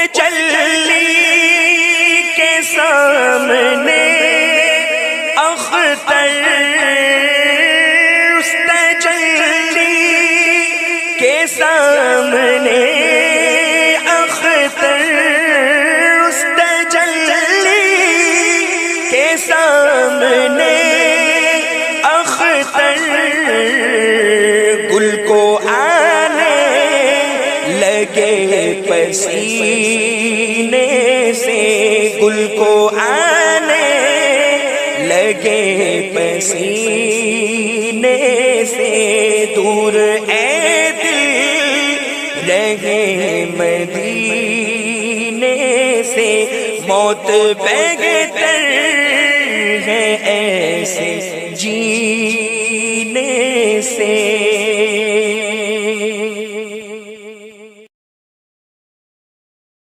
تجلی کے سامنے اختر، اس تجلی کے سامنے اختر، اس تجلی کے سامنے اختر، گل کو آنے لگے پسینے سے، گل کو آنے لگے پسینے سے، دور اے دل رہے مدینے سے، موت بہتر ہے ایسے جینے سے۔